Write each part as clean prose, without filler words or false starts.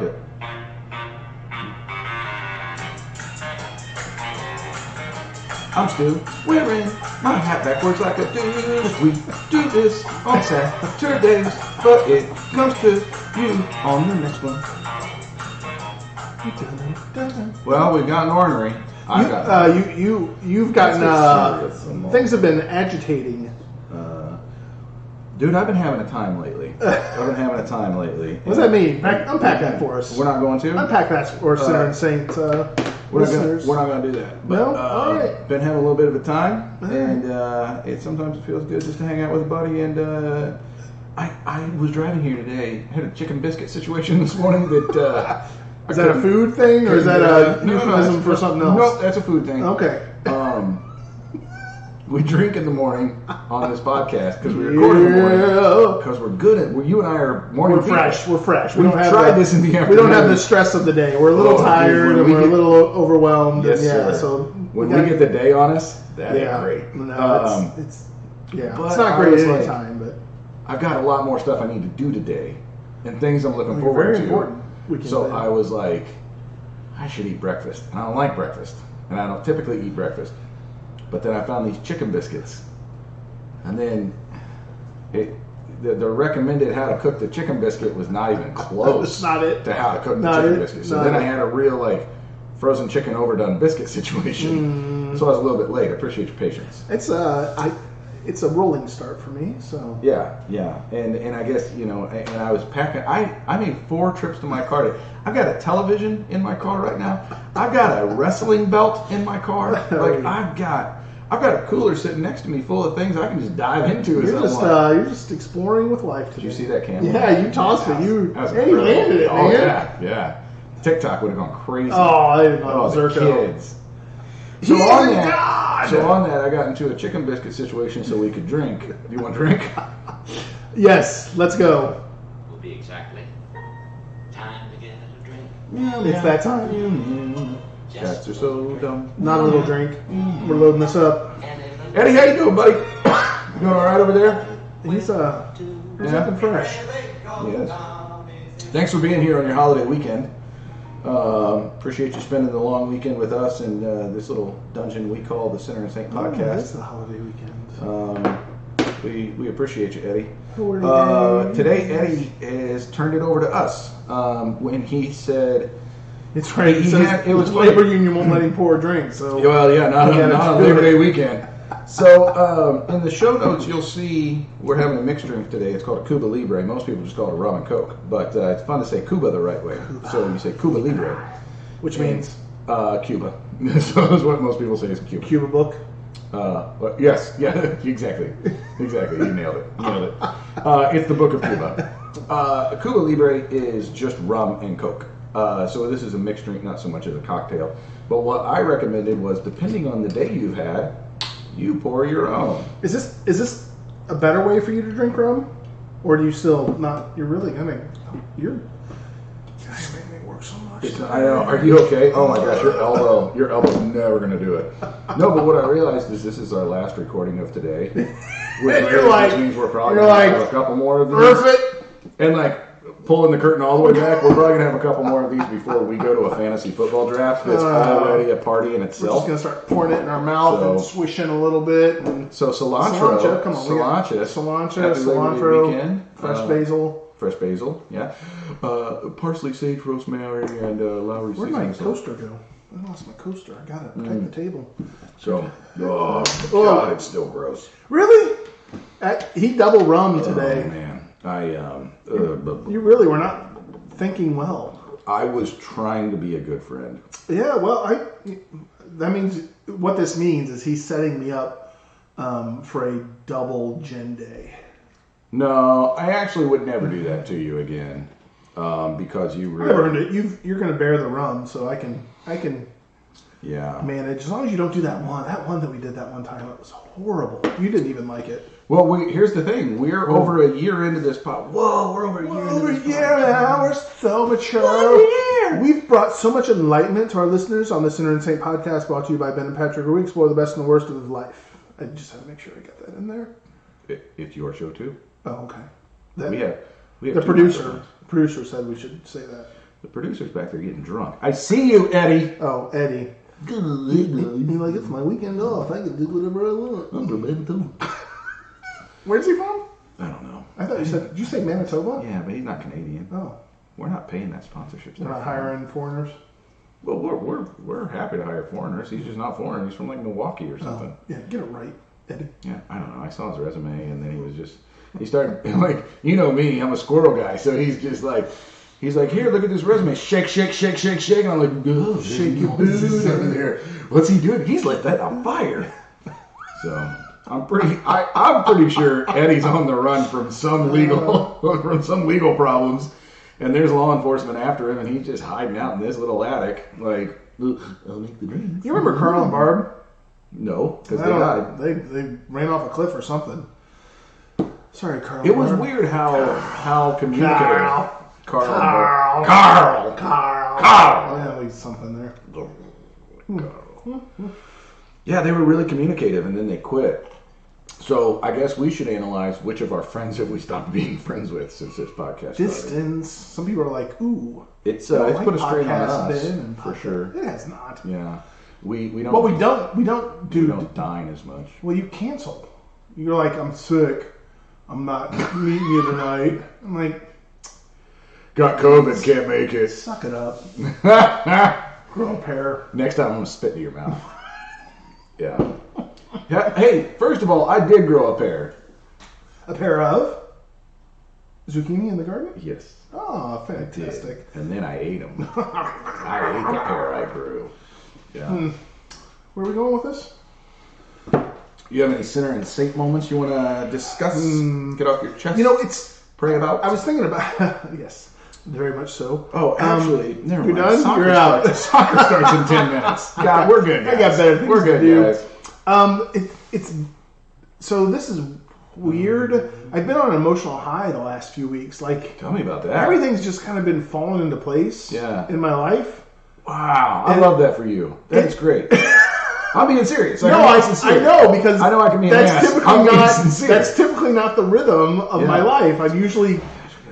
it. I'm still wearing my hat backwards like I do. We do this on Saturdays, but it comes to you on the next one. Well, we've gotten ornery. You've gotten things have been agitating. Dude, I've been having a time lately. What does that mean? Unpack that for us. We're not going to? Unpack that for us, Sinner and Saint listeners. We're not going to do that. But, no? All right. Been having a little bit of a time, and sometimes it feels good just to hang out with a buddy. And I was driving here today. I had a chicken biscuit situation this morning that... is that a food thing, or is that a euphemism for something else? No, that's a food thing. Okay. We drink in the morning on this podcast because we record in the morning because we're good at. You and I are morning. We're fresh. We've tried this in the afternoon. We don't have the stress of the day. We're a little tired and we're a little overwhelmed. Yes, sir. So when we get the day on us, that ain't great. No, it's not great any time, but I've got a lot more stuff I need to do today and things I'm looking forward to. Very important. So I was like, I should eat breakfast, and I don't like breakfast, and I don't typically eat breakfast. But then I found these chicken biscuits, and then the recommended how to cook the chicken biscuit was not even close to how to cook the chicken biscuit. So then I had a real frozen chicken overdone biscuit situation. So I was a little bit late. I appreciate your patience. It's a rolling start for me. So yeah, and I guess and I was packing. I made 4 trips to my car today. I've got a television in my car right now. I've got a wrestling belt in my car. I've got a cooler sitting next to me full of things I can just dive into. You're just exploring with life today. Did you see that camera? Yeah, you tossed it. You landed it, man. Oh yeah. TikTok would have gone crazy. Oh, they gone the kids. So on that, I got into a chicken biscuit situation so we could drink. Do you want to drink? Yes, let's go. Will be exactly time to get a drink. It's that time. Cats are so dumb. Not a little drink. We're loading this up. Eddie, how you doing, buddy? You doing all right over there? He's looking fresh. Yes. Thanks for being here on your holiday weekend. Appreciate you spending the long weekend with us in this little dungeon we call the Sinner and Saint podcast. It's the holiday weekend. We appreciate you, Eddie. Today, Eddie has turned it over to us when he said. It's right. It was labor union won't let him pour a drink. So not on Labor Day weekend. So in the show notes, you'll see we're having a mixed drink today. It's called a Cuba Libre. Most people just call it a rum and coke, but it's fun to say Cuba the right way. So you say Cuba Libre, which means Cuba. So that's what most people say is Cuba. Cuba book. Yes, exactly. You nailed it. It's the Book of Cuba. Cuba Libre is just rum and coke. So this is a mixed drink, not so much as a cocktail. But what I recommended was, depending on the day you've had, you pour your own. Is this a better way for you to drink rum, or do you still not? You're really you're making me work so much. I know. Are you okay? Oh my gosh, your elbow's never gonna do it. No, but what I realized is this is our last recording of today, which means we're probably gonna have a couple more of these. Perfect. And pulling the curtain all the way back, we're probably going to have a couple more of these before we go to a fantasy football draft that's already a party in itself. We're just going to start pouring it in our mouth and swishing a little bit. So cilantro. Come on. Cilantro. Weekend. Fresh basil. Yeah. Parsley, sage, rosemary, and Lowry seasoning. Where'd my coaster go? I lost my coaster. I got it behind the table. So, God, it's still gross. Really? He double rummed today. Oh, man. You really were not thinking well. I was trying to be a good friend. Yeah, well, that means what this means is he's setting me up for a double gin day. No, I actually would never do that to you again because you really. I've earned it. You're going to bear the rum, so I can manage as long as you don't do that one. That one that we did that one time, it was horrible. You didn't even like it. Well, here's the thing. We're over a year into this pod. Whoa, we're over a year into this podcast. Now. We're so mature. 1 year. We've brought so much enlightenment to our listeners on the Sinner and Saint podcast, brought to you by Ben and Patrick, where we explore the best and the worst of life. I just had to make sure I got that in there. It's your show, too. Oh, okay. We have the producer said we should say that. The producer's back there getting drunk. I see you, Eddie. Oh, Eddie. He's like, it's my weekend off. I can do whatever I want. I'm from Manitoba. Where's he from? I don't know. I thought you said, did you say Manitoba? Yeah, but he's not Canadian. Oh. We're not paying that sponsorship. We're not hiring foreigners? Well, we're happy to hire foreigners. He's just not foreign. He's from like Milwaukee or something. Oh, yeah, get it right, Eddie. Yeah, I don't know. I saw his resume, and then he started, like, you know me, I'm a squirrel guy, so he's like, here, look at this resume. Shake, shake, shake, shake, shake. And I'm like, oh, shake your boot over there. What's he doing? He's lit that on fire. So I'm pretty sure Eddie's on the run from some legal problems. And there's law enforcement after him, and he's just hiding out in this little attic, like, I'll make the drinks. You remember Carl and Barb? No, because they died. They ran off a cliff or something. Sorry, Carl. It was weird how communicative Carl. Oh, yeah, at least something there. Yeah, they were really communicative, and then they quit. So I guess we should analyze which of our friends have we stopped being friends with since this podcast Distance. started. Some people are like, ooh. It's put a strain on us, for for sure. It has not. Yeah. We don't. Well, we don't dine as much. Well, you cancel. You're like, I'm sick. I'm not meeting you tonight. I'm like, got COVID, can't make it. Suck it up. Grow a pair. Next time I'm gonna spit in your mouth. Yeah. Yeah. Hey, first of all, I did grow a pair. A pair of zucchini in the garden? Yes. Oh, fantastic. And then I ate them. I ate the pair I grew. Yeah. Where are we going with this? You have any sinner and saint moments you want to discuss? Get off your chest? You know, it's... Pray about? I was thinking about... Yes, very much so. Oh, actually, never mind. You're done? Soccer You're out. Soccer starts in 10 minutes. God, we're good, guys. I got better things We're good, to do. guys. It's... So this is weird. I've been on an emotional high the last few weeks. Like, tell me about that. Everything's just kind of been falling into place in my life. Wow. I love that for you. That's great. I'm being serious. I know, because I know I can be that's typically not the rhythm of my life. I'm usually...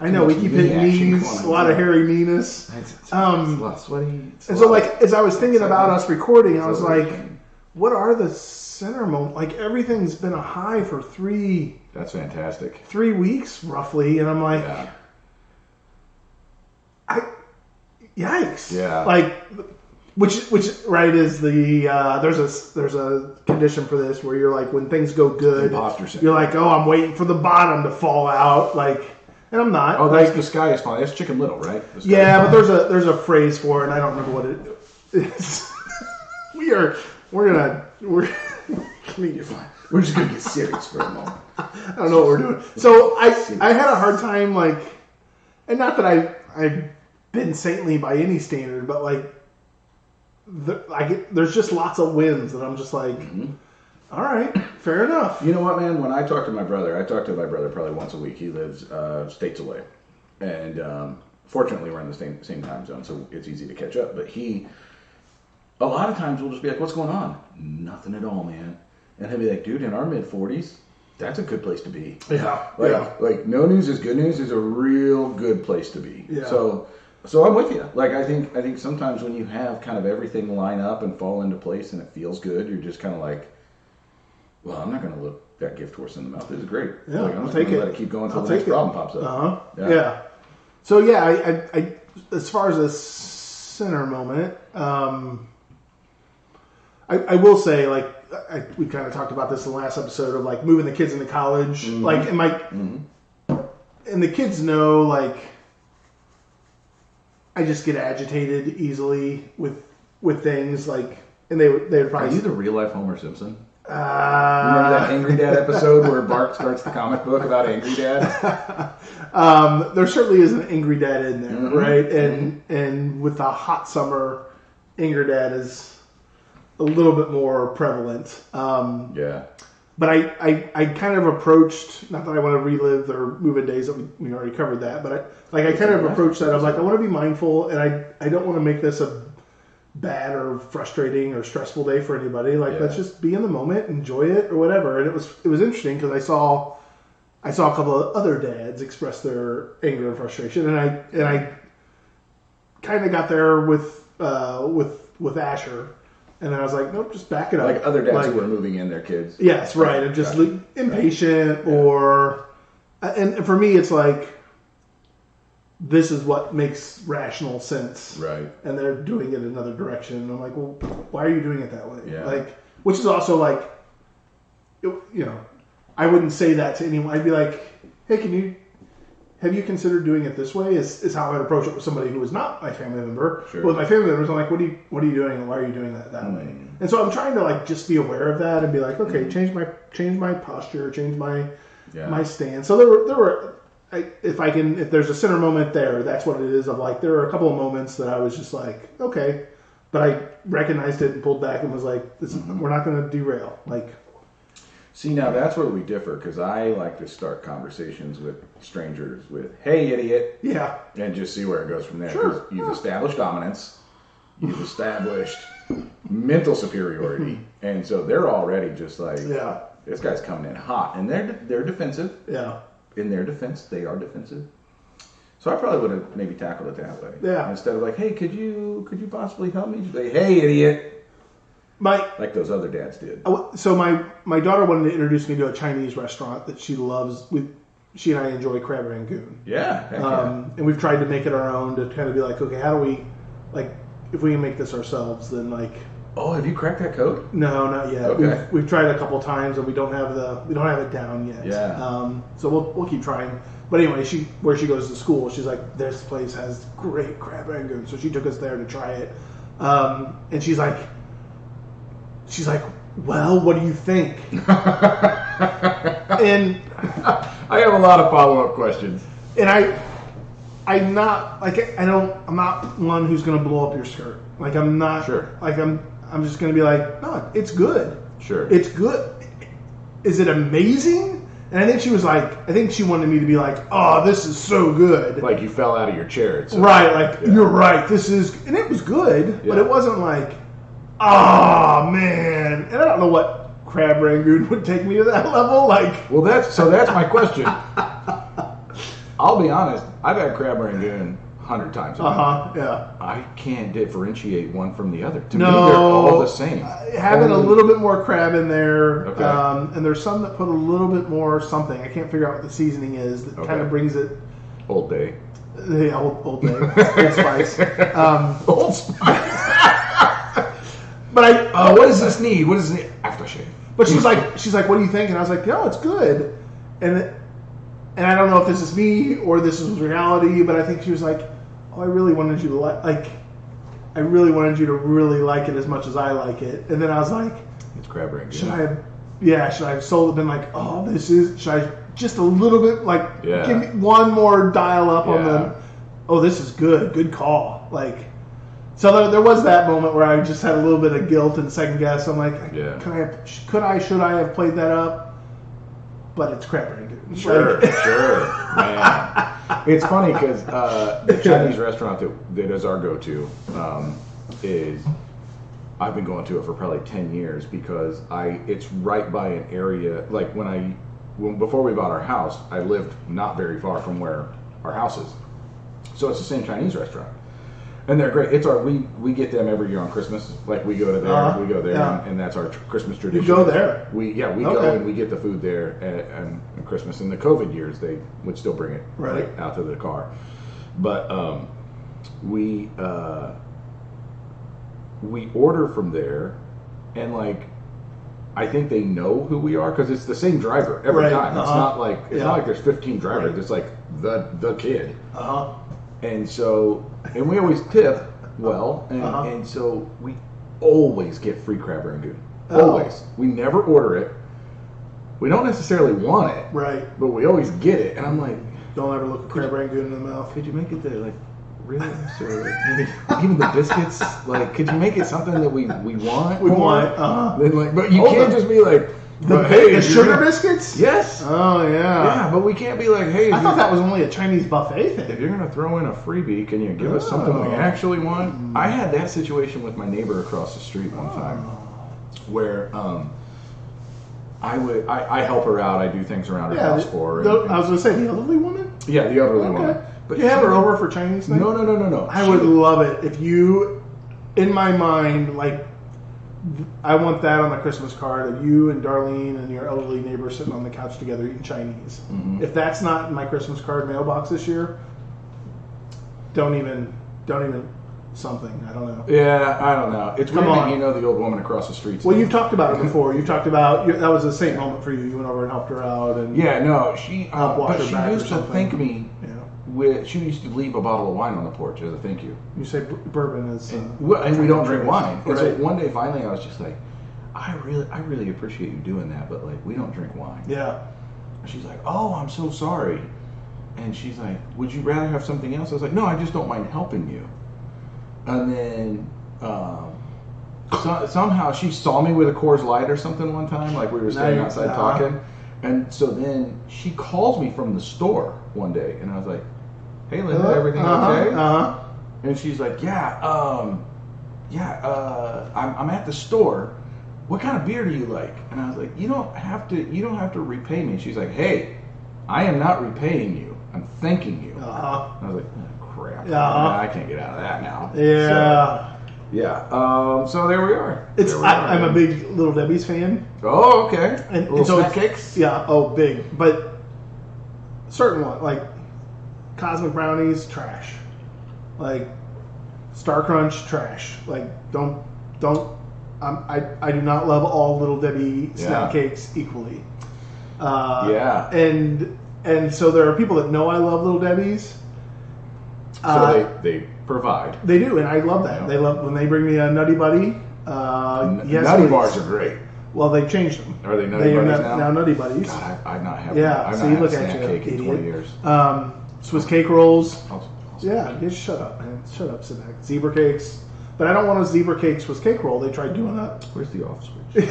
I know, we keep hitting knees, a lot of hairy knees. It's a lot sweaty. And so, like, as I was thinking about us recording, I was like, what are the center moments? Like, everything's been a high for That's fantastic. 3 weeks, roughly. And I'm like, yikes. Yeah. Like, which right is the there's a condition for this where you're like, when things go good, you're like, oh, I'm waiting for the bottom to fall out, like, and I'm not. Oh, that's the sky is falling. That's Chicken Little, right? Yeah, but there's a phrase for it, and I don't remember what it is. We're just gonna get serious for a moment. I don't know what we're doing. So I had a hard time, like, and not that I've been saintly by any standard, but like, there's just lots of wins that I'm just like, all right, fair enough. You know what, man? When I talk to my brother probably once a week. He lives states away, and fortunately we're in the same time zone, so it's easy to catch up. But a lot of times we'll just be like, "What's going on?" Nothing at all, man. And he'll be like, "Dude, in our mid-40s, that's a good place to be." Yeah. Like no news is good news is a real good place to be. Yeah. So I'm with you. Like I think sometimes when you have kind of everything line up and fall into place and it feels good, you're just kind of like, well, I'm not going to look that gift horse in the mouth. This is great. Yeah, like, I'm just going to let it keep going until the next problem pops up. Yeah. So yeah, I as far as a center moment, I will say, like, we kind of talked about this in the last episode of like moving the kids into college, like, and the kids know, like, I just get agitated easily with things, like, and they would probably. Are you the real life Homer Simpson? Remember that Angry Dad episode where Bart starts the comic book about Angry Dad? There certainly is an Angry Dad in there, right? And with the hot summer, Angry Dad is a little bit more prevalent. But I kind of approached, not that I want to relive their moving days, that we already covered that, but I kind of approached that. I was like, I want to be mindful, and I don't want to make this a bad or frustrating or stressful day for anybody. Like, let's just be in the moment, enjoy it, or whatever. And it was interesting because I saw a couple of other dads express their anger and frustration, and I kind of got there with Asher, and then I was like, nope, just back it up. Like other dads who were moving in their kids. Yes, right. And just impatient or... And for me, it's like, this is what makes rational sense. Right. And they're doing it another direction. And I'm like, well, why are you doing it that way? Yeah. Like, which is also like, I wouldn't say that to anyone. I'd be like, hey, have you considered doing it this way? Is how I'd approach it with somebody who is not my family member. Sure. But with my family members, I'm like, what are you doing, and why are you doing that way? And so I'm trying to like just be aware of that and be like, okay, change my posture, change my stance. So there were if there's a center moment there, that's what it is. Of like, there were a couple of moments that I was just like, okay, but I recognized it and pulled back and was like, we're not going to derail. Like. See, now that's where we differ, because I like to start conversations with strangers with, hey, idiot. Yeah. And just see where it goes from there. Sure. You've established dominance. You've established mental superiority. And so they're already just like, this guy's coming in hot. And they're defensive. Yeah. In their defense, they are defensive. So I probably would have maybe tackled it that way. Yeah. Instead of like, hey, could you possibly help me? Just like, hey, idiot. Like those other dads did. So my daughter wanted to introduce me to a Chinese restaurant that she loves. She and I enjoy crab rangoon. Yeah. And we've tried to make it our own to kind of be like, okay, how do we, like, if we can make this ourselves, then like. Oh, have you cracked that code? No, not yet. Okay. We've tried a couple times and we don't have it down yet. Yeah. So we'll keep trying. But anyway, where she goes to school, she's like, this place has great crab rangoon. So she took us there to try it. And she's like, well, what do you think? And I have a lot of follow-up questions. And I'm not one who's going to blow up your skirt. Like, I'm not. Sure. Like, I'm just going to be like, no, it's good. Sure. It's good. Is it amazing? And I think she wanted me to be like, oh, this is so good. Like you fell out of your chair. Right. Like, you're right. And it was good, but it wasn't like, oh man. And I don't know what crab rangoon would take me to that level. Like, well, that's my question. I'll be honest. I've had crab rangoon 100 times. Yeah. I can't differentiate one from the other. To me, they're all the same. Having a little bit more crab in there, okay. And there's some that put a little bit more something. I can't figure out what the seasoning is that kind of brings it. Old Day. Yeah, Old Day. Old Spice. Old Spice. But what does this need? What does it need? Aftershave. But she's like, what do you think? And I was like, no, it's good. And I don't know if this is me or this is reality, but I think she was like, oh, I really wanted you to I really wanted you to really like it as much as I like it. And then I was like, it's crab rangoon. Should I have been like, oh, should I just a little bit, like, give me one more dial up on the, oh, this is good call. Like, so there was that moment where I just had a little bit of guilt and second guess. I'm like, should I have played that up? But it's crab rangoon. Sure, man. It's funny because the Chinese restaurant that is our go-to is, I've been going to it for probably 10 years because it's right by an area, like before we bought our house, I lived not very far from where our house is. So it's the same Chinese restaurant. And they're great. It's we get them every year on Christmas. Like we go to there, we go there, and that's our Christmas tradition. You go there? We go and we get the food there at Christmas. In the COVID years, they would still bring it right out to the car. But we order from there, and like I think they know who we are because it's the same driver every time. It's not like there's 15 drivers. Right. It's like the kid. And so, and we always tip well, and so we always get free crab rangoon. Always. We never order it. We don't necessarily want it. Right. But we always get it. And I'm like, don't ever look crab rangoon in the mouth. Could you make it like really? Or like maybe even the biscuits? Like, could you make it something that we want? We want. Then like, but you can't just be like, the sugar biscuits? Yes. Oh, yeah. Yeah, but we can't be like, hey. I thought that was only a Chinese buffet thing. If you're going to throw in a freebie, can you give us something we actually want? I had that situation with my neighbor across the street one time where I help her out. I do things around her house for her. I was going to say, the elderly woman? Yeah, the elderly woman. But you have her over for Chinese night? No. I would love it if you, in my mind, like, I want that on the Christmas card of you and Darlene and your elderly neighbor sitting on the couch together eating Chinese. Mm-hmm. If that's not in my Christmas card mailbox this year, don't even something. I don't know. Yeah, I don't know. It's Come weird on. that you know the old woman across the street. Well, you've talked about it before. You've talked about that was a saint moment for you. You went over and helped her out, and Yeah, no, she. Help wash But her she back or used to something. thank me you know, with. She used to leave a bottle of wine on the porch as a thank you. you say bourbon is. And we don't drink wine. And so Right. one day, finally, I was just like, I really appreciate you doing that, but like, we don't drink wine. Yeah. And she's like, oh, I'm so sorry. And she's like, would you rather have something else? I was like, no, I just don't mind helping you. And then somehow she saw me with a Coors Light or something one time, like we were standing Nice. outside talking. And so then she calls me from the store one day, and I was like, hey, Linda, everything okay? And she's like, I'm at the store. What kind of beer do you like? And I was like, you don't have to repay me. She's like, hey, I am not repaying you. I'm thanking you. And I was like, oh, crap. I can't get out of that now. Yeah. So there we are. I'm a big Little Debbie's fan. Oh, okay. And Little so snack cakes? Yeah. Oh, big. But certain one like Cosmic Brownies, trash. Like Star Crunch, trash. Like don't. I do not love all Little Debbie snack cakes equally. And so there are people that know I love Little Debbie's. So they provide. They do, and I love that. Yeah. They love when they bring me a Nutty Buddy. Yes, Nutty please. Bars are great. Well, they've changed them. Are they Nutty Buddies now? Nutty Buddies. God, I've not had. Yeah, I've so not you had look snack at you, cake in idiot. 20 years. Swiss cake rolls. I'll Yeah, just shut up, man. Shut up, sit back. Zebra cakes. But I don't want a zebra cake Swiss cake roll. They tried doing that. Where's the off switch?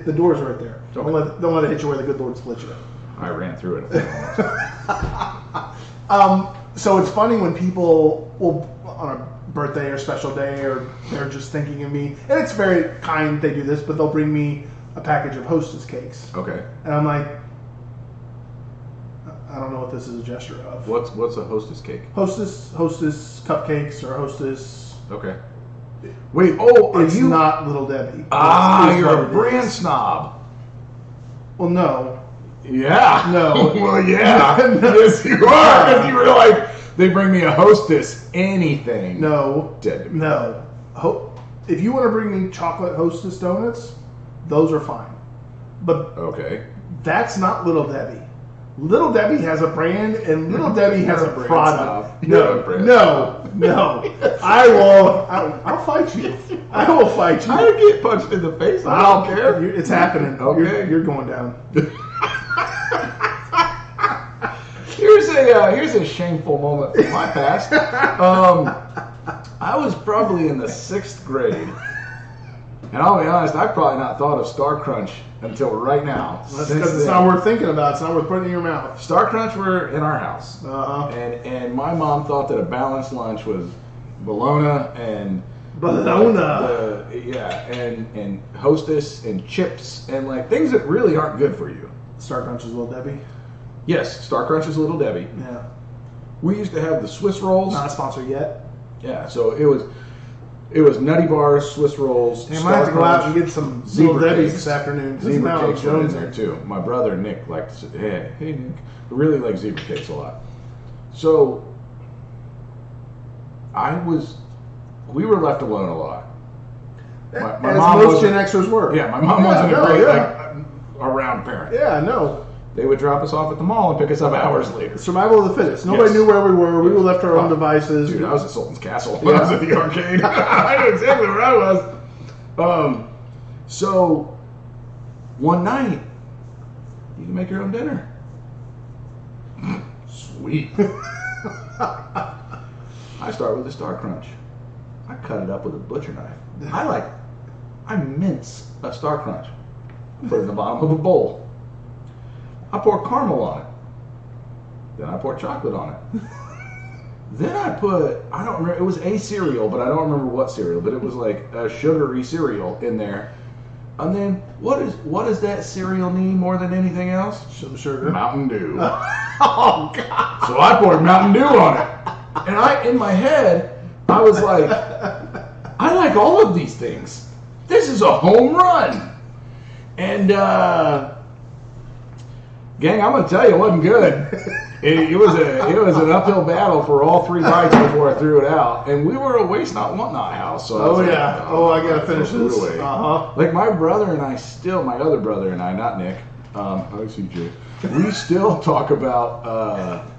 The door's right there. Don't let it hit you where the good Lord split you. I ran through it. So it's funny when people will, on a birthday or special day, or they're just thinking of me, and it's very kind they do this, but they'll bring me a package of Hostess cakes. Okay. And I'm like, I don't know what this is a gesture of. What's a Hostess cake? Hostess cupcakes or Hostess. Okay. Wait. Oh, It's not Little Debbie. Ah, It's you're what a it brand is. snob. Well, no. Yeah. No. Well, yeah. No. Yes, you are. Because you were like, they bring me a Hostess anything. No. Dead to me. No. If you want to bring me chocolate Hostess donuts, those are fine. But Okay. that's not Little Debbie. Little Debbie has a brand, and Little Debbie has a You're a brand product. snob. You're a brand No. I will. I'll fight you. I will fight you. I would get punched in the face. I don't care. It's happening. Okay. You're going down. Here's a shameful moment from my past. I was probably in the 6th grade, and I'll be honest, I've probably not thought of Star Crunch until right now. That's Since because it's then. not worth thinking about. It's not worth putting in your mouth. Star Crunch were in our house, Uh-huh. and my mom thought that a balanced lunch was bologna and and Hostess and chips and like things that really aren't good for you. Star Crunch is Little Debbie. Yes, Star Crunch is Little Debbie. Yeah. We used to have the Swiss rolls. Not a sponsor yet. Yeah, so it was Nutty Bars, Swiss rolls. I might have to go out and get some Little Zebra Debbie's cakes. this afternoon. Zebra Now cakes were in Jones there too. My brother Nick liked. Hey Nick, really like zebra cakes a lot. So we were left alone a lot. My As mom most wasn't- Gen Xers were. Yeah, my mom wasn't a great around parent. Yeah, no. They would drop us off at the mall and pick us up hours later. Survival of the fittest. Nobody Yes. knew where we were. We were left to our own devices. Dude, I was at Sultan's Castle when I was at the arcade. I knew exactly where I was. So one night, you can make your own dinner. Sweet. I start with a Star Crunch. I cut it up with a butcher knife. I mince a Star Crunch. Put it in the bottom of a bowl. I pour caramel on it. Then I pour chocolate on it. Then I don't remember, it was a cereal, but I don't remember what cereal, but it was like a sugary cereal in there. And then what does that cereal need more than anything else? Some sugar. Mountain Dew. Oh God! So I poured Mountain Dew on it, and in my head, I was like, I like all of these things. This is a home run. And gang, I'm gonna tell you, it wasn't good. It was an uphill battle for all 3 bites before I threw it out, and we were a waste not want not house. So I gotta finish this. Like my brother and I still, my other brother and I, not Nick. Hi CJ. We still talk about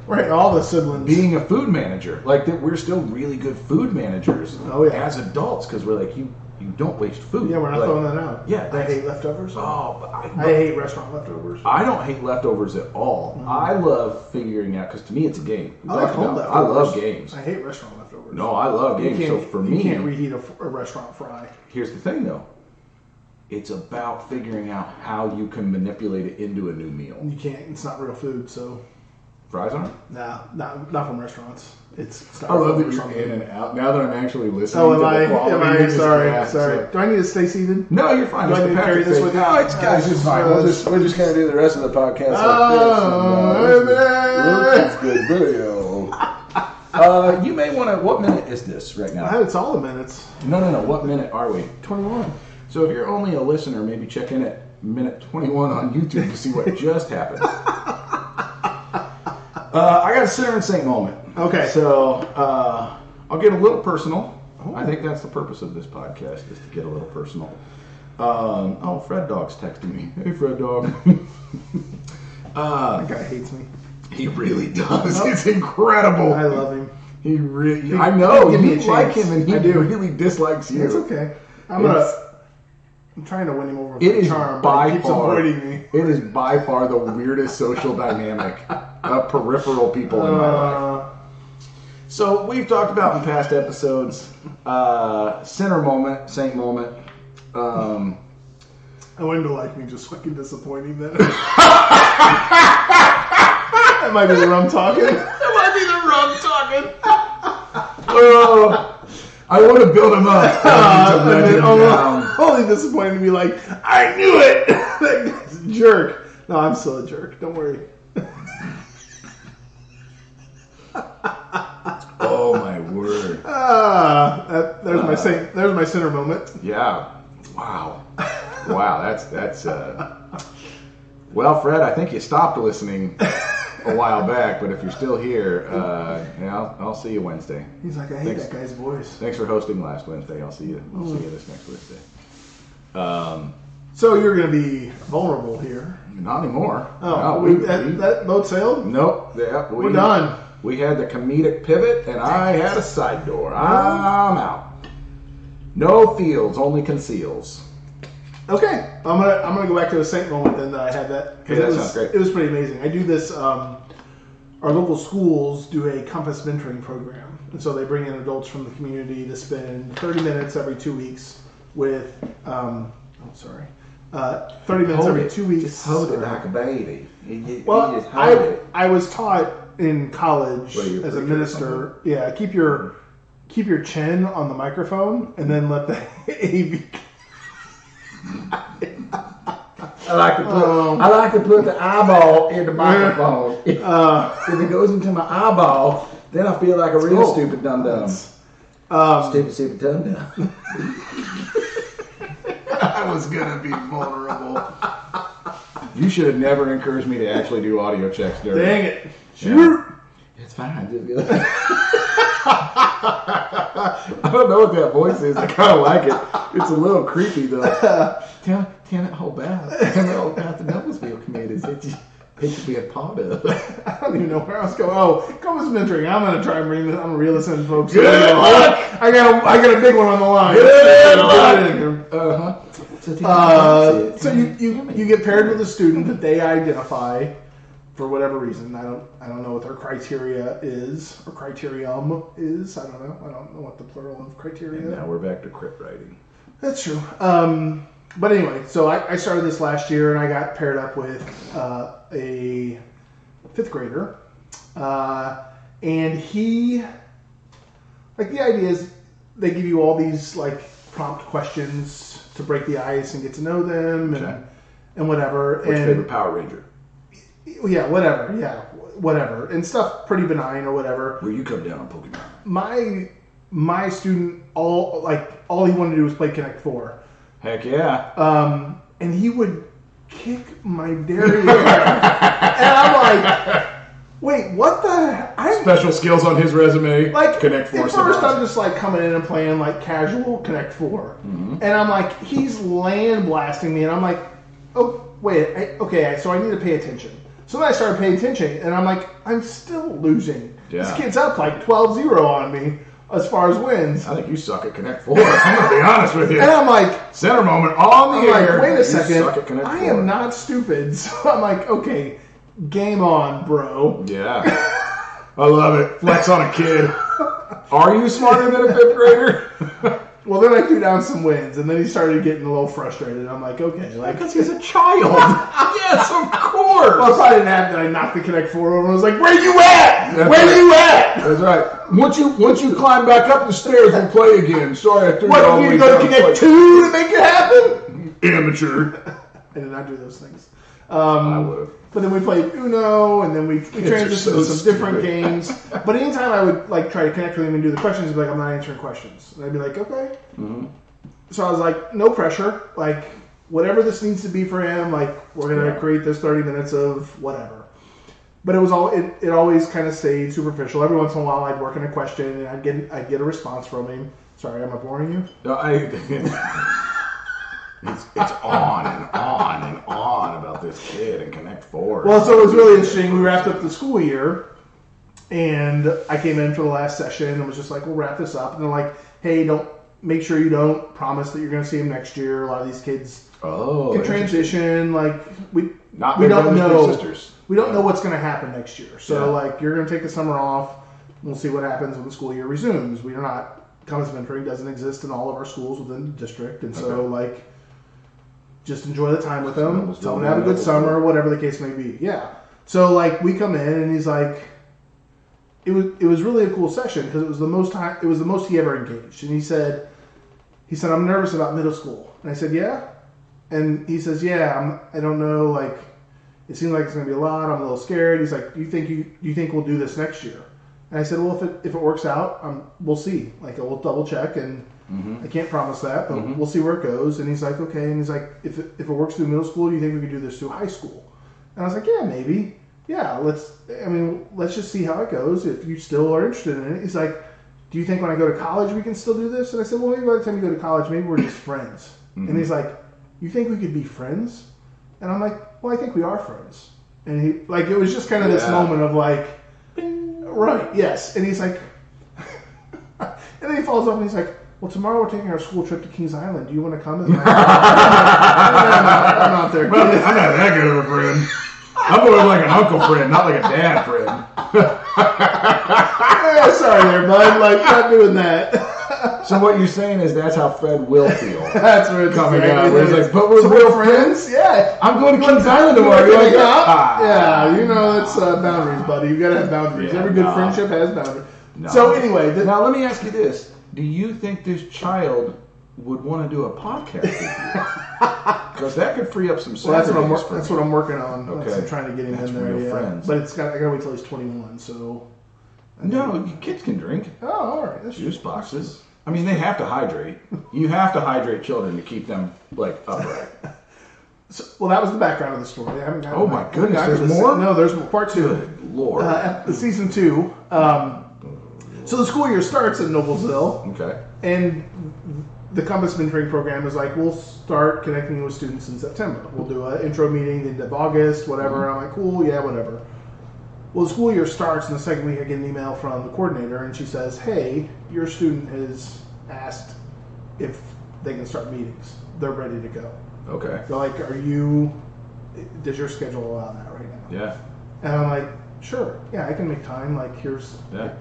right, all the siblings being a food manager. Like that, we're still really good food managers as adults because we're like you don't waste food. Yeah, we're not throwing that out. Yeah, I hate leftovers. Oh, I hate restaurant leftovers. I don't hate leftovers at all. Mm-hmm. I love figuring out because to me it's a game. I like home leftovers. I love games. I hate restaurant leftovers. No, I love games. So for me, you can't reheat a restaurant fry. Here's the thing, though. It's about figuring out how you can manipulate it into a new meal. You can't. It's not real food, so. Fries aren't? Nah, not from restaurants. It's not I love that you're in and out. Now that I'm actually listening to the quality. Am I? Sorry. Do I need to stay seated? No, you're fine. Do I need to carry this with you? No, it's guys, it's fine. We're just kind of do the rest of the podcast like this. Good video. You may want to. What minute is this right now? It's all the minutes. No. What minute are we? 21. So if you're only a listener, maybe check in at minute 21 on YouTube to see what just happened. I got a Sinner and Saint moment. Okay. So I'll get a little personal. Oh. I think that's the purpose of this podcast, is to get a little personal. Fred Dog's texting me. Hey, Fred Dog. That guy hates me. He really does. It's incredible. I love him. I know. You like him, and he really dislikes you. It's okay. I'm trying to win him over with my charm, but he keeps avoiding me. It is by far the weirdest social dynamic of peripheral people in my life. So we've talked about in past episodes, sinner moment, saint moment. I want him to like me, just fucking disappointing then. That might be the rum talking. I want to build him up. Only disappointed to be like, I knew it! That guy's a jerk. No, I'm still a jerk. Don't worry. Oh my word. There's my sinner moment. Yeah. Wow. That's well, Fred, I think you stopped listening a while back, but if you're still here, I'll see you Wednesday. He's like, I hate that guy's voice. Thanks for hosting last Wednesday. I'll see you this next Wednesday. So you're going to be vulnerable here. Not anymore. Oh, no, that boat sailed? Nope. Yeah, we're done. We had the comedic pivot, and I had a side door. I'm out. No feels, only conceals. Okay, I'm gonna go back to the saint moment then that I had that. Hey, that sounds great. It was pretty amazing. I do this. Our local schools do a compass mentoring program, and so they bring in adults from the community to spend 30 minutes every 2 weeks with. 30 minutes every 2 weeks. Just hold it like a baby. I was taught in college as a minister. Yeah, keep your chin on the microphone and then let the AV. I like to put the eyeball in the microphone. If it goes into my eyeball, then I feel like a real stupid dum-dum. Stupid dum-dum. I was gonna be vulnerable. You should have never encouraged me to actually do audio checks during. Dang it! Shoot! Yeah. It's fine. I don't know what that voice is. I kind of like it. It's a little creepy though. Damn it, whole bath. Damn it, whole bath. That must be a comedian. It could be a part of. I don't even know where I was going. Oh, compass mentoring. I'm gonna try and bring this. I'm gonna reel this in, folks. Good luck. I got a big one on the line. Good luck. So you get paired with a student that they identify for whatever reason. I don't know what their criteria is or criterium is. I don't know what the plural of criteria. And now we're back to crit writing. That's true. But anyway, so I started this last year and I got paired up with a 5th grader, and he, like, the idea is they give you all these like prompt questions to break the ice and get to know them and whatever. What's your favorite Power Ranger? Yeah, whatever. And stuff pretty benign or whatever. Where you come down on Pokemon? My student, all he wanted to do was play Connect 4. Heck yeah. And he would kick my derriere. And I'm like, wait, what the? Special skills on his resume. Like, Connect 4. At first, I'm just like coming in and playing like casual Connect 4, and I'm like, he's land blasting me, and I'm like, oh wait, okay, so I need to pay attention. So then I started paying attention, and I'm like, I'm still losing. Yeah. This kid's up like 12-0 on me as far as wins. I think you suck at Connect 4. I'm gonna be honest with you. And I'm like, center moment on the air. Like, wait a second, suck at Connect 4. I am not stupid. So I'm like, okay, game on, bro. Yeah. I love it. Flex on a kid. Are you smarter than a 5th grader? Well, then I threw down some wins, and then he started getting a little frustrated. I'm like, okay. Because he's a child. Yes, of course. Well, I probably didn't have that. I knocked the Connect 4 over and I was like, where you at? That's right. Once you climb back up the stairs, we'll play again. Sorry, I threw you all the way you go to down. Connect 2 to make it happen? Amateur. I did not do those things. I would have. But then we played Uno, and then we transitioned to some different games. But anytime I would like try to connect with him and do the questions, he'd be like, I'm not answering questions. And I'd be like, okay. Mm-hmm. So I was like, no pressure. Like, whatever this needs to be for him, like, we're going to create this 30 minutes of whatever. But it always kind of stayed superficial. Every once in a while, I'd work on a question, and I'd get a response from him. Sorry, am I boring you? No, It's on and on and on about this kid and Connect 4. Well, so it was really interesting. We wrapped up the school year, and I came in for the last session and was just like, we'll wrap this up. And they're like, hey, make sure you don't promise that you're going to see him next year. A lot of these kids can transition. Like, we don't know. We don't know what's going to happen next year. So, like, you're going to take the summer off. We'll see what happens when the school year resumes. We are not, compass mentoring doesn't exist in all of our schools within the district. And so, like, just enjoy the time with them. Tell them to have a good summer, whatever the case may be. Yeah. So like we come in and he's like, it was really a cool session because it was the most he ever engaged. And he said, I'm nervous about middle school. And I said, yeah. And he says, yeah. I don't know. Like, it seems like it's going to be a lot. I'm a little scared. He's like, do you think we'll do this next year? And I said, well, if it works out, we'll see. Like, we'll double check and. I can't promise that, but we'll see where it goes. And he's like, okay. And he's like, if it works through middle school, do you think we could do this through high school? And I was like, yeah, maybe. Yeah, let's just see how it goes. If you still are interested in it. He's like, do you think when I go to college we can still do this? And I said, well, maybe by the time you go to college, maybe we're just friends. And he's like, you think we could be friends? And I'm like, well, I think we are friends. And he, like, it was just kind of this moment of like, right, yes. And he's like, and then he follows up and he's like, well, tomorrow we're taking our school trip to Kings Island. Do you want to come? I'm not there. Well, I'm not that good of a friend. I'm more like an uncle friend, not like a dad friend. Sorry there, bud. Like, not doing that. So what you're saying is that's how Fred will feel. That's what it's coming out. Where he's like, but we're real friends? Yeah. I'm going to Kings Island tomorrow. You're like, yeah, you know, it's boundaries, buddy. You got to have boundaries. Every good friendship has boundaries. So anyway. Now let me ask you this. Do you think this child would want to do a podcast with you? Because that could free up some Saturdays. Well, that's what I'm working on. Okay. I'm trying to get him in there. Real friends. But I got to wait till he's 21. So. No, kids can drink. Oh, all right. That's juice boxes. I mean, they have to hydrate. You have to hydrate children to keep them like upright. So, well, that was the background of the story. I haven't got. Oh my goodness! There's more. No, there's part 2. Good Lord. Season 2. So the school year starts in Noblesville. Okay. And the Compass Mentoring Program is like, we'll start connecting with students in September. We'll do an intro meeting the end of August, whatever. I'm like, cool, yeah, whatever. Well, the school year starts, and the second week I get an email from the coordinator, and she says, hey, your student has asked if they can start meetings. They're ready to go. Okay. They're like, does your schedule allow that right now? Yeah. And I'm like, sure, yeah, I can make time. Like, here's the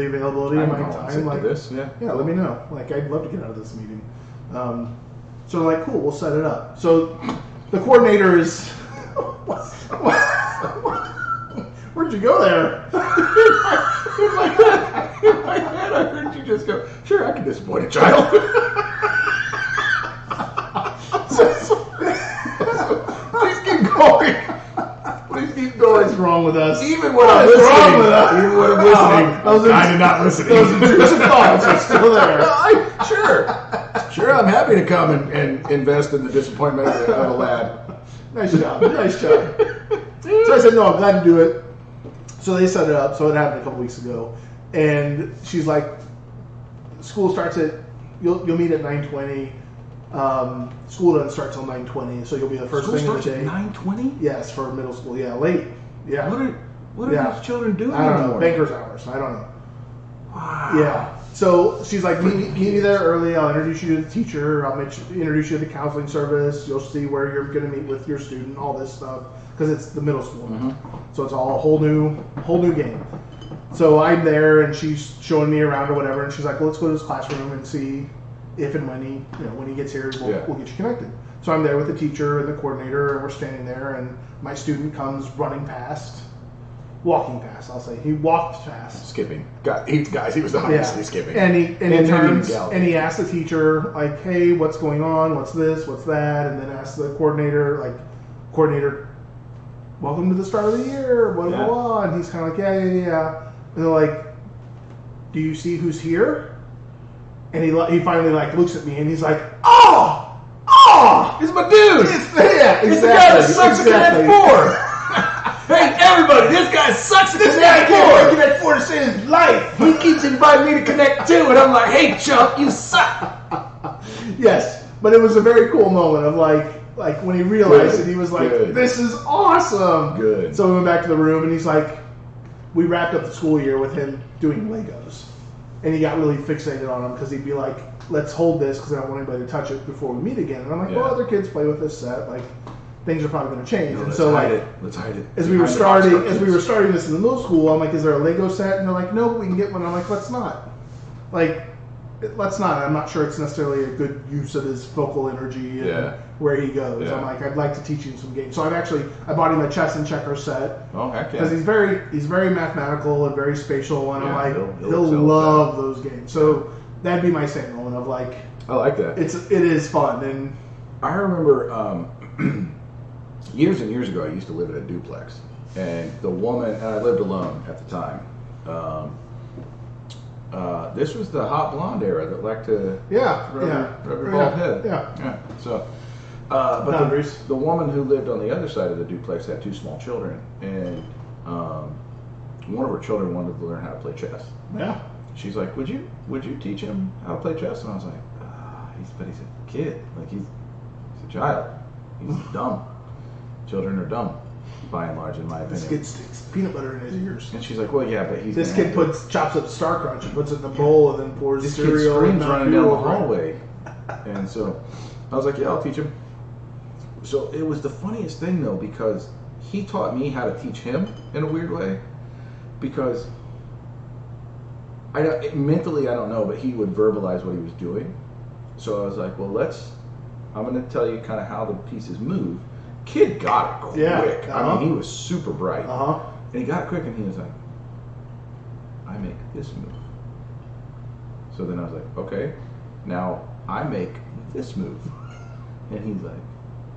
availability of my time. Like, yeah, let me know. Like, I'd love to get out of this meeting. So like, cool, we'll set it up. So the coordinator is, where'd you go there? In my head, I heard you just go, sure, I can disappoint a child. going. Please keep going. What's wrong with us? Even when I'm listening. Wrong with us? Even when I'm listening. I'm not listening. Those intrusive thoughts are still there. Sure, I'm happy to come and invest in the disappointment of a lad. Nice job. So I said, no, I'm glad to do it. So they set it up. So it happened a couple weeks ago. And she's like, school starts at, you'll meet at 9:20. School doesn't start till 9:20, so you'll be the first thing of the day. 9:20? Yes, for middle school. Yeah, late. Yeah. What are these children doing? I don't know. Banker's hours. I don't know. Wow. Yeah. So she's like, meet me there early. I'll introduce you to the teacher. I'll introduce you to the counseling service. You'll see where you're going to meet with your student. All this stuff because it's the middle school. Mm-hmm. So it's all a whole new game. So I'm there and she's showing me around or whatever, and she's like, well, let's go to this classroom and see if and when he gets here, we'll get you connected. So I'm there with the teacher and the coordinator, and we're standing there, and my student comes walking past. I'll say he walked past, skipping. Guys, he was obviously skipping. And he turns and he asks the teacher like, "Hey, what's going on? What's this? What's that?" And then asks the coordinator, "Welcome to the start of the year. Blah blah blah." And he's kind of like, "Yeah." And they're like, "Do you see who's here?" And he finally looks at me and he's like, "Oh, it's my dude. It's the guy that sucks at Connect 4. Hey, everybody, this guy sucks at Connect 4. Connect 4 to save his life. He keeps inviting me to Connect 2, and I'm like, hey, chump, you suck." Yes, but it was a very cool moment of like when he realized it, he was like, "This is awesome." Good. So we went back to the room and he's like, we wrapped up the school year with him doing Legos. And he got really fixated on them because he'd be like, "Let's hold this because I don't want anybody to touch it before we meet again." And I'm like, "Well, other kids play with this set. Like, things are probably going to change." No, and so let's hide it. As we were starting this in the middle school, I'm like, "Is there a Lego set?" And they're like, "No, but we can get one." I'm like, "Let's not. Let's not." I'm not sure it's necessarily a good use of his focal energy and where he goes. I'm like, I'd like to teach him some games. So I bought him a chess and checkers set. Oh, heck yeah. Because he's very mathematical and very spatial, and I'm like, he'll love those games. So that'd be my same moment of like, I like that. It is fun. And I remember years and years ago, I used to live in a duplex, and the woman, and I lived alone at the time. This was the hot blonde era that liked to rub her bald head. Yeah. So, but the woman who lived on the other side of the duplex had two small children, and one of her children wanted to learn how to play chess. Yeah. She's like, "Would you teach him how to play chess?" And I was like, he's a kid. Like he's a child. He's dumb. Children are dumb, by and large, in my opinion. This kid sticks peanut butter in his ears. And she's like, "Well, yeah, but he's." This kid chops up Star Crunch and puts it in a bowl and then pours this cereal. This kid screams and running down the hallway. And so I was like, "Yeah, I'll teach him." So it was the funniest thing though, because he taught me how to teach him in a weird way, because mentally I don't know, but he would verbalize what he was doing. So I was like, "Well, I'm going to tell you kind of how the pieces move." Kid got it quick. Yeah. I mean, he was super bright. And he got it quick, and he was like, "I make this move." So then I was like, "Okay, now I make this move." And he's like,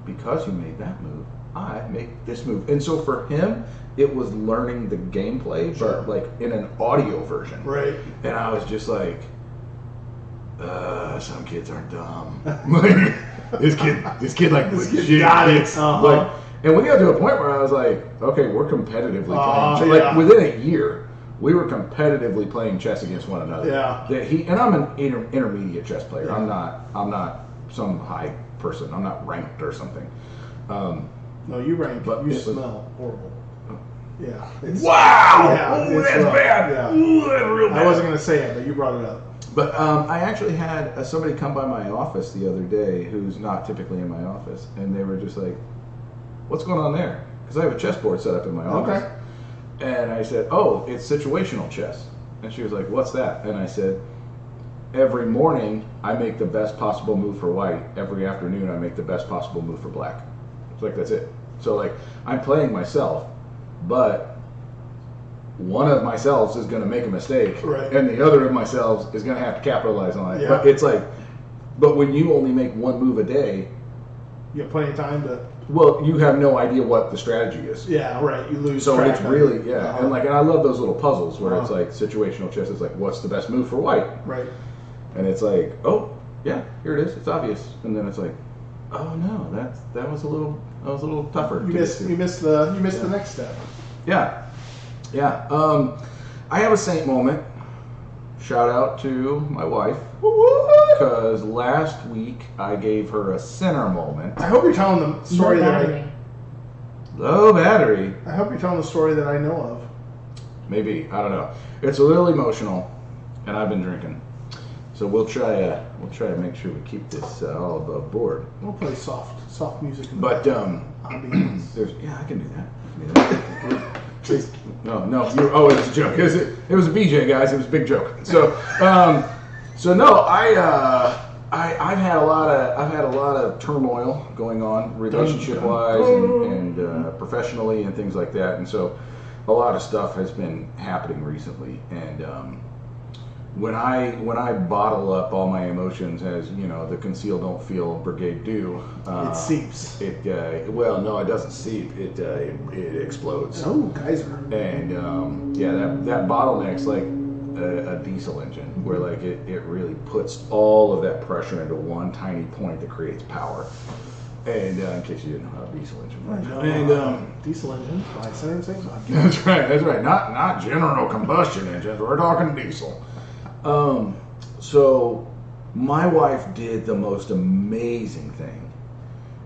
"Because you made that move, I make this move." And so for him, it was learning the gameplay, but like in an audio version. Right. And I was just like, some kids aren't dumb. This kid got it. Like, and we got to a point where I was like, okay, we're competitively playing. Like within a year, we were competitively playing chess against one another. Yeah. And I'm an intermediate chess player. Yeah. I'm not some high person. I'm not ranked or something. No, you rank, but you smell horrible. Yeah. Wow. Yeah, that's bad. Yeah. Ooh, that's real bad. I wasn't going to say it, but you brought it up. But I actually had somebody come by my office the other day who's not typically in my office, and they were just like, "What's going on there?" Because I have a chessboard set up in my office. Okay. And I said, "Oh, it's situational chess." And she was like, "What's that?" And I said, "Every morning I make the best possible move for white. Every afternoon I make the best possible move for black." It's like, that's it. So like, I'm playing myself, but one of myself is going to make a mistake, right, and the other of myself is going to have to capitalize on it. Yeah. But it's like, but when you only make one move a day, you have plenty of time to well, you have no idea what the strategy is. Yeah, right. You lose. So track it's of really it. and I love those little puzzles where it's like situational chess. It's like, what's the best move for white? Right. And it's like, oh yeah, here it is. It's obvious. And then it's like, oh no, that was a little tougher. You missed the next step. Yeah. I have a saint moment. Shout out to my wife, because last week I gave her a sinner moment. I hope you're telling the story Low battery. I hope you're telling the story that I know of. Maybe, I don't know. It's a little emotional, and I've been drinking, so we'll try to make sure we keep this all above board. We'll play soft music. But there's I can do that. No. It was a joke. It was a BJ, guys. It was a big joke. So, no. I've had a lot of turmoil going on, relationship wise and professionally and things like that. And so, a lot of stuff has been happening recently. And when I bottle up all my emotions, as you know, the conceal don't feel brigade do, it seeps. Well, no, it doesn't seep. It explodes. Oh, Kaiser. And that bottleneck's like a diesel engine, where like it really puts all of that pressure into one tiny point that creates power. And in case you didn't know how a diesel engine works. Diesel engines, by same thing. That's right. Not general combustion engines. We're talking diesel. So my wife did the most amazing thing,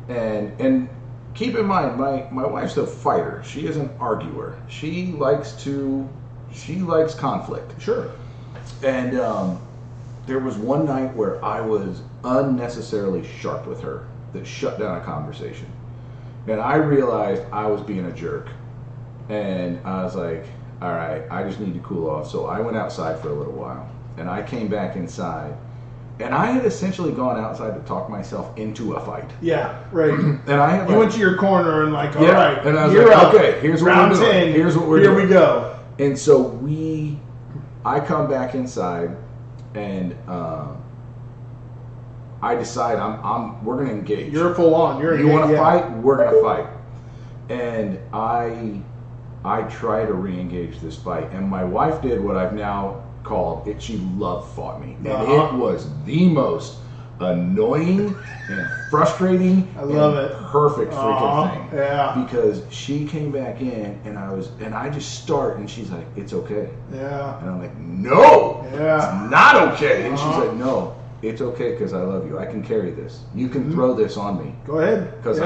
and keep in mind, my wife's a fighter. She is an arguer. She likes conflict. Sure. And there was one night where I was unnecessarily sharp with her that shut down a conversation, and I realized I was being a jerk, and I was like, all right, I just need to cool off. So I went outside for a little while. And I came back inside, and I had essentially gone outside to talk myself into a fight. Yeah, right. And I had went to your corner and all right, and I was like, okay, here's what round we're doing. 10, here's what we're doing. Here we go. And so I come back inside, and I decide we're gonna engage. You're full on. You want to fight? We're gonna fight. And I try to re-engage this fight, and my wife did what I've now called it. She love fought me, and it was the most annoying and frustrating. I love it. Perfect freaking thing. Yeah. Because she came back in, and I just start, and she's like, "It's okay." Yeah. And I'm like, "No, yeah, it's not okay." And she's like, "No, it's okay because I love you. I can carry this. You can throw this on me. Go ahead. Because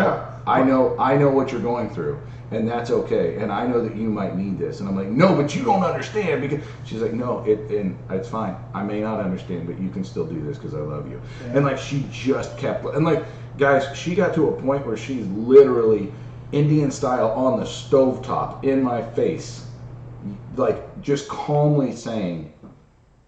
I know what you're going through, and that's okay. And I know that you might need this." And I'm like, "No, but you don't understand." Because she's like, "No, it's fine. I may not understand, but you can still do this because I love you." Yeah. And like she just kept, and like guys, she got to a point where she's literally Indian style on the stovetop in my face, like just calmly saying,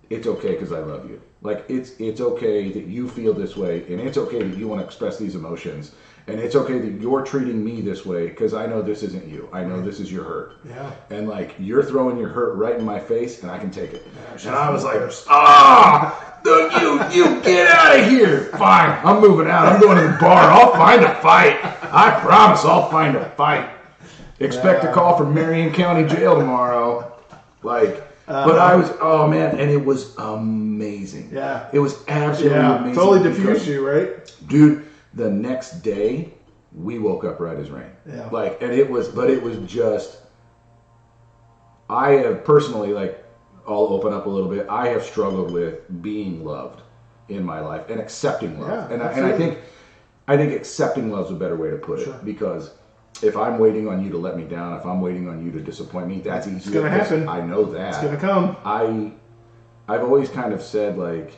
"It's okay because I love you. Like it's okay that you feel this way, and it's okay that you want to express these emotions, and it's okay that you're treating me this way because I know this isn't you. I know this is your hurt. Yeah. And like you're throwing your hurt right in my face, and I can take it." Yeah, and I was like, you get out of here. Fine, I'm moving out. I'm going to the bar. I'll find a fight. I promise I'll find a fight. Expect a call from Marion County Jail tomorrow. Like. But I was, oh man, and it was amazing. Yeah. It was absolutely amazing. Totally diffused you, right? Dude, the next day, we woke up right as rain. Yeah. Like, and it was just, I have personally, like, I'll open up a little bit. I have struggled with being loved in my life and accepting love. Yeah, and I think accepting love is a better way to put it, because if I'm waiting on you to let me down, if I'm waiting on you to disappoint me, that's easy. It's going to happen. I know that. It's going to come. I've always kind of said, like,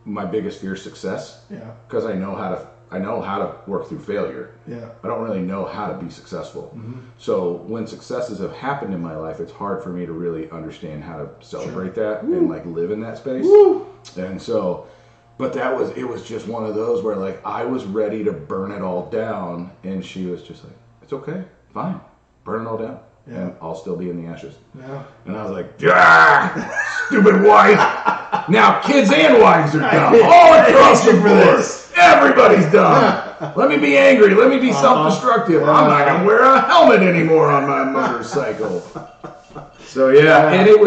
my biggest fear is success. Yeah. Because I know how to work through failure. Yeah. I don't really know how to be successful. Mm-hmm. So when successes have happened in my life, it's hard for me to really understand how to celebrate that and like live in that space. Woo. And so, but it was just one of those where like I was ready to burn it all down, and she was just like, "It's okay, fine, burn it all down, and I'll still be in the ashes." Yeah. And I was like, "Stupid wife! Now kids and wives are dumb all across the board. everybody's dumb. Let me be angry. Let me be self-destructive. I'm not going to wear a helmet anymore on my motorcycle. So and it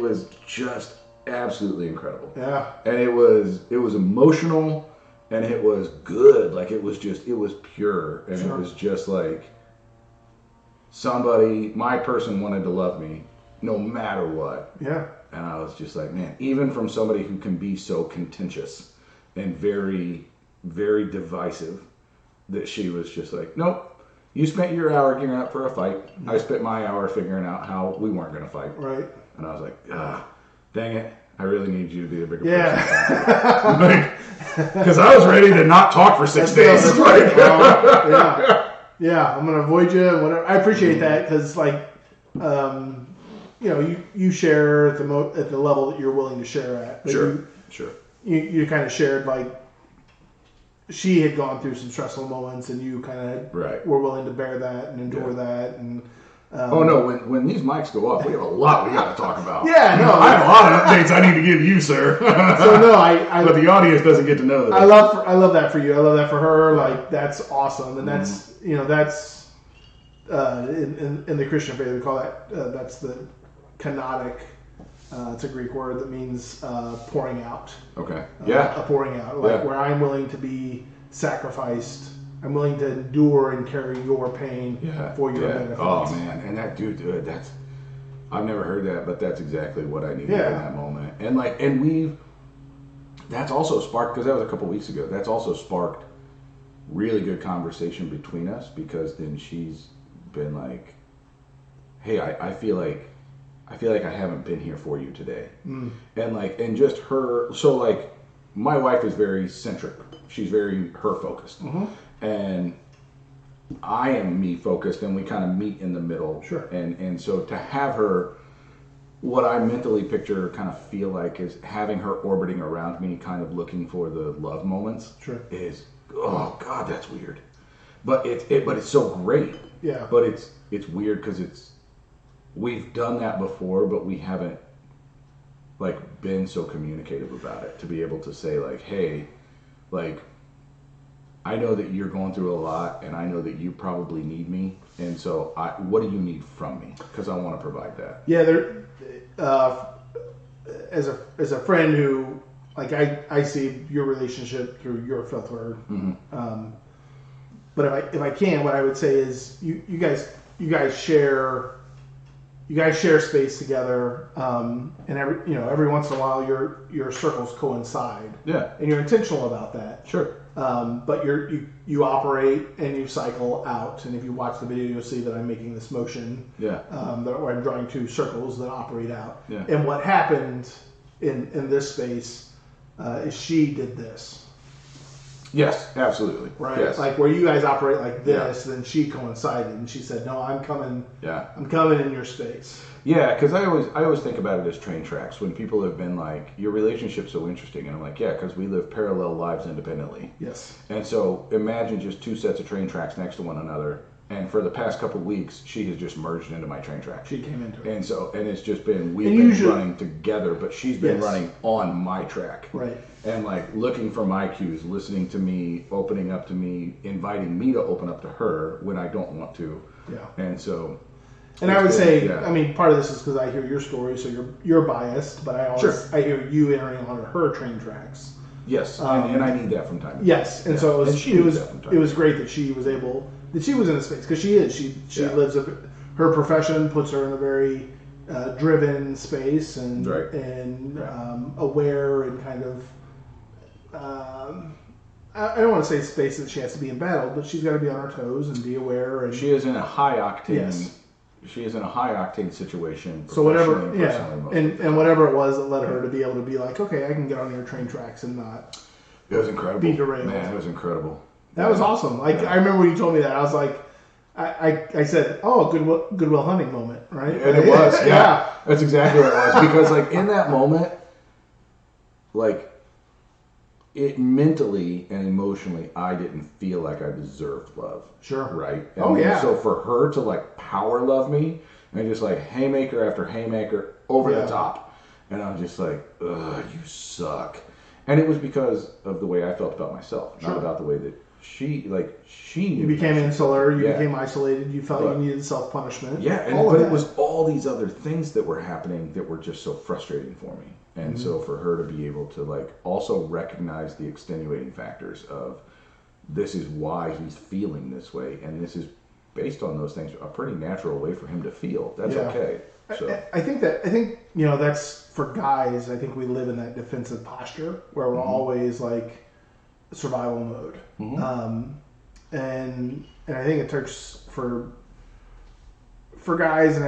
was just absolutely incredible. Yeah. And it was emotional and it was good. Like it was pure. And it was just like my person wanted to love me no matter what. Yeah. And I was just like, man, even from somebody who can be so contentious and very, very divisive, that she was just like, nope, you spent your hour gearing up for a fight. I spent my hour figuring out how we weren't going to fight. Right. And I was like, dang it, I really need you to be a bigger person. Because I was ready to not talk for 6 days. Yeah, I'm going to avoid you and whatever. I appreciate that because, like, you share at the level that you're willing to share at. But Sure. You kind of shared, like, she had gone through some stressful moments, and you kind of were willing to bear that and endure that. And when these mics go off, we have a lot we got to talk about. Yeah, no, I have a lot of updates I need to give you, sir. So no, but the audience doesn't get to know that. I love that for you. I love that for her. Like that's awesome, and that's that's in the Christian faith we call that that's the kenotic. It's a Greek word that means pouring out. Okay. A pouring out, where I'm willing to be sacrificed. I'm willing to endure and carry your pain for your benefit. Oh man, and that dude, I've never heard that, but that's exactly what I needed in that moment. And that's also sparked, because that was a couple weeks ago. That's also sparked really good conversation between us, because then she's been like, hey, I feel like I haven't been here for you today. And just her, so like my wife is very centric. She's very her focused. And I am me focused, and we kind of meet in the middle. Sure. And so to have her, what I mentally picture kind of feel like is having her orbiting around me, kind of looking for the love moments. Sure. Is, oh God, that's weird. But it's so great. Yeah. But it's weird because we've done that before, but we haven't like been so communicative about it to be able to say like, hey, like, I know that you're going through a lot, and I know that you probably need me, and so what do you need from me? Because I want to provide that. Yeah, as a friend who, like, I see your relationship through your filth word. But if I can, what I would say is you guys share space together, and every once in a while your circles coincide. Yeah, and you're intentional about that. Sure. But you operate and you cycle out, and if you watch the video, you'll see that I'm making this motion. Yeah. Where I'm drawing two circles that operate out. Yeah. And what happened in this space is she did this. Yes, absolutely. Right. Yes. Like where you guys operate like this, then she coincided and she said, "No, I'm coming. Yeah. I'm coming in your space." Yeah, because I always think about it as train tracks. When people have been like, "Your relationship's so interesting," and I'm like, "Yeah, because we live parallel lives independently." Yes. And so imagine just two sets of train tracks next to one another, and for the past couple of weeks, she has just merged into my train track. She came into it, and it's just been we've been running together, but she's been running on my track. Right. And like looking for my cues, listening to me, opening up to me, inviting me to open up to her when I don't want to. Yeah. And so. And I would say, I mean, part of this is because I hear your story, so you're biased, but I hear you entering on her train tracks. Yes, and I need that from time to time. Yes, and so it was great that she was in the space, because she lives her profession puts her in a very driven space and aware and kind of. I don't want to say space that she has to be in battle, but she's got to be on her toes and be aware. And she is in a high octane. Yes. She is in a high octane situation. So whatever, and whatever it was that led her to be able to be like, okay, I can get on your train tracks and not. It was incredible. Be derailed. Man, it was incredible. That was awesome. Like I remember when you told me that, I was like, I said, oh, Goodwill Hunting moment, right? And it was, yeah. That's exactly what it was. Because like in that moment, like. It mentally and emotionally, I didn't feel like I deserved love. Sure. Right? And so for her to like power love me and just like haymaker after haymaker over the top. And I'm just like, ugh, you suck. And it was because of the way I felt about myself, Sure. not about the way that she knew. You became insular, you Yeah. became isolated, you felt you needed self-punishment. Yeah, but it was all these other things that were happening that were just so frustrating for me. And so for her to be able to like also recognize the extenuating factors of this is why he's feeling this way, and this is based on those things, a pretty natural way for him to feel. That's okay. So I think that's for guys. I think we live in that defensive posture where we're always like survival mode, and I think it takes for guys, and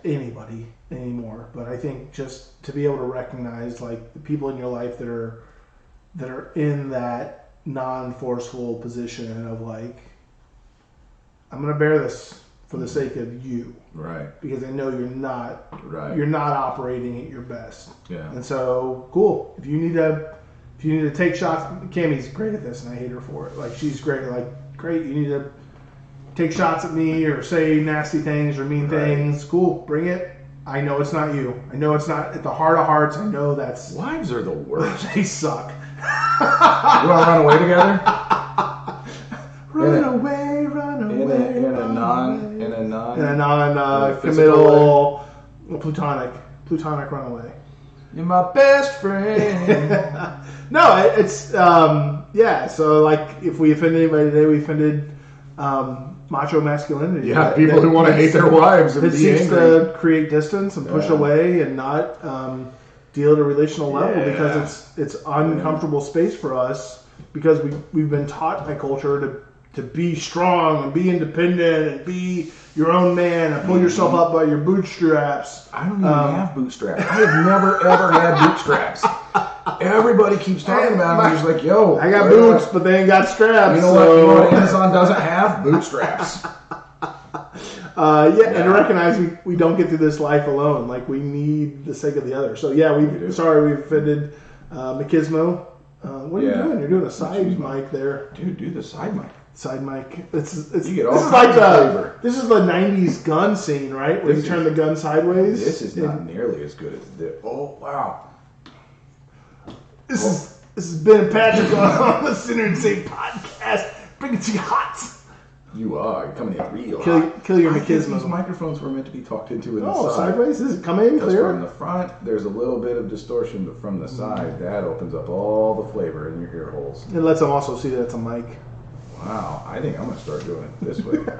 anybody anymore. But I think just to be able to recognize like the people in your life that are in that non-forceful position of like, I'm gonna bear this for the sake of you, right? Because I know you're not right. You're not operating at your best. Yeah. And so cool. If you need to take shots, Cammy's great at this, and I hate her for it. Like she's great. Like great. You need to take shots at me or say nasty things or mean things. Cool. Bring it. I know it's not you. I know it's not at the heart of hearts. I know that's wives are the worst. They suck. You want to run away together? Run away. In a non-committal, plutonic runaway. You're my best friend. No, it's yeah. So like, if we offended anybody today, we offended macho masculinity. Yeah, people who want to hate their wives and it be seeks angry. to create distance and push away and not deal at a relational level because it's uncomfortable space for us because we've been taught by culture to be strong and be independent and be your own man and pull yourself up by your bootstraps. I don't even have bootstraps. I have never ever had bootstraps. Everybody keeps talking about it. I'm just like, yo, I got boots, but they ain't got straps. You know what? You know what? Amazon doesn't have bootstraps. And to recognize we don't get through this life alone. Like we need the sake of the other. So yeah, we offended Machismo. What are you doing? You're doing a side mic there, dude. Do the side mic. Side mic. This is like this is the '90s gun scene, right? Where you turn the gun sideways. This is not nearly as good as this. Oh wow! This is Ben and Patrick on the Sinner and Saint podcast. Bring it to you hot. You are. You're coming in real. Kill your Machismo. These microphones were meant to be talked into in the side. Sideways? Does it come in clear? From the front, there's a little bit of distortion, but from the side, that opens up all the flavor in your ear holes. It lets them also see that it's a mic. Wow, I think I'm going to start doing it this way. Who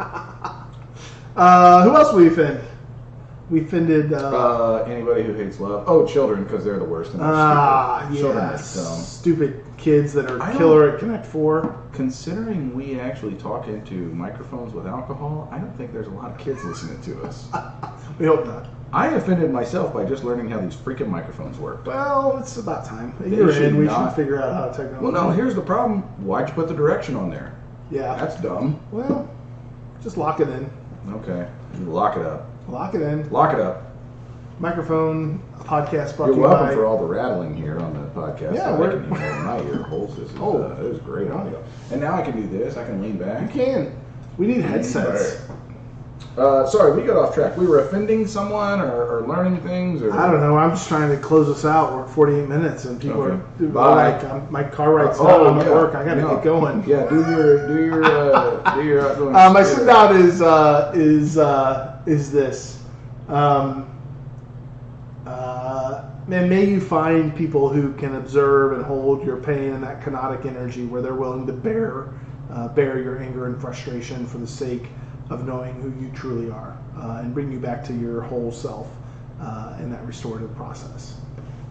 else we offend? We offended... anybody who hates love. Oh, children, because they're the worst. And they're stupid. Children are dumb. Stupid kids that are killer at Connect 4. Considering we actually talk into microphones with alcohol, I don't think there's a lot of kids listening to us. We hope not. I offended myself by just learning how these freaking microphones work. Well, it's about time. We should figure out how technology... Well, no, here's the problem. Why'd you put the direction on there? Yeah. That's dumb. Well, just lock it in. Okay. Lock it up. Lock it in. Lock it up. Microphone podcast brought You're to you welcome by... for all the rattling here on the podcast. Yeah, I can hear in my ear holes. This is great audio. And now I can do this. I can lean back. You can. We need headsets. Sorry, we got off track. We were offending someone or learning things? Or... I don't know. I'm just trying to close us out. We're at 48 minutes, and people are like, my car ride's done. I'm at work. I got to get going. Yeah, do your outgoing. My sit down is this. And may you find people who can observe and hold your pain and that kenotic energy, where they're willing to bear your anger and frustration for the sake of knowing who you truly are, and bring you back to your whole self in that restorative process.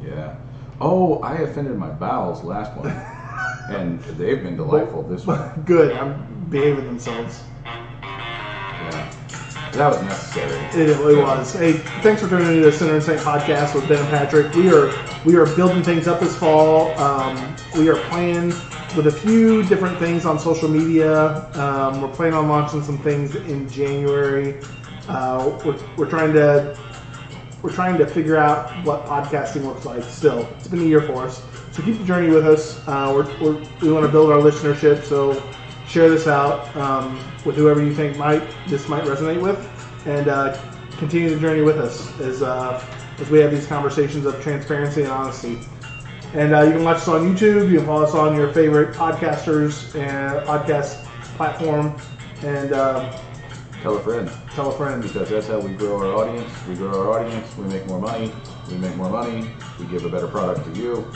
Yeah. Oh, I offended my bowels last one, and they've been delightful this one. Good. I'm behaving themselves. Yeah. That was necessary. It really was. Hey, thanks for tuning into the Sinner and Saint podcast with Ben and Patrick. We are building things up this fall. We are playing with a few different things on social media. We're planning on launching some things in January. We're trying to figure out what podcasting looks like. Still, it's been a year for us, so keep the journey with us. We want to build our listenership, so share this out with whoever you think this might resonate with, and continue the journey with us as we have these conversations of transparency and honesty. And you can watch us on YouTube. You can follow us on your favorite podcasters and podcast platform. And tell a friend. Tell a friend. Because that's how we grow our audience. We grow our audience. We make more money. We make more money. We give a better product to you.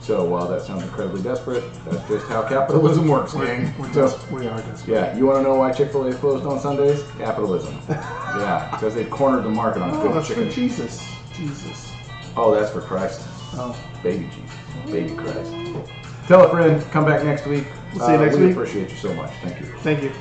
So while that sounds incredibly desperate, that's just how capitalism works, gang. We are desperate. Yeah, you want to know why Chick-fil-A is closed on Sundays? Capitalism. Yeah, because they've cornered the market on good that's chicken. for Jesus. Jesus. Oh, that's for Christ. Oh. Baby Jesus. Baby Christ. Tell a friend. Come back next week. We'll see you next we week. appreciate you so much. Thank you. Thank you.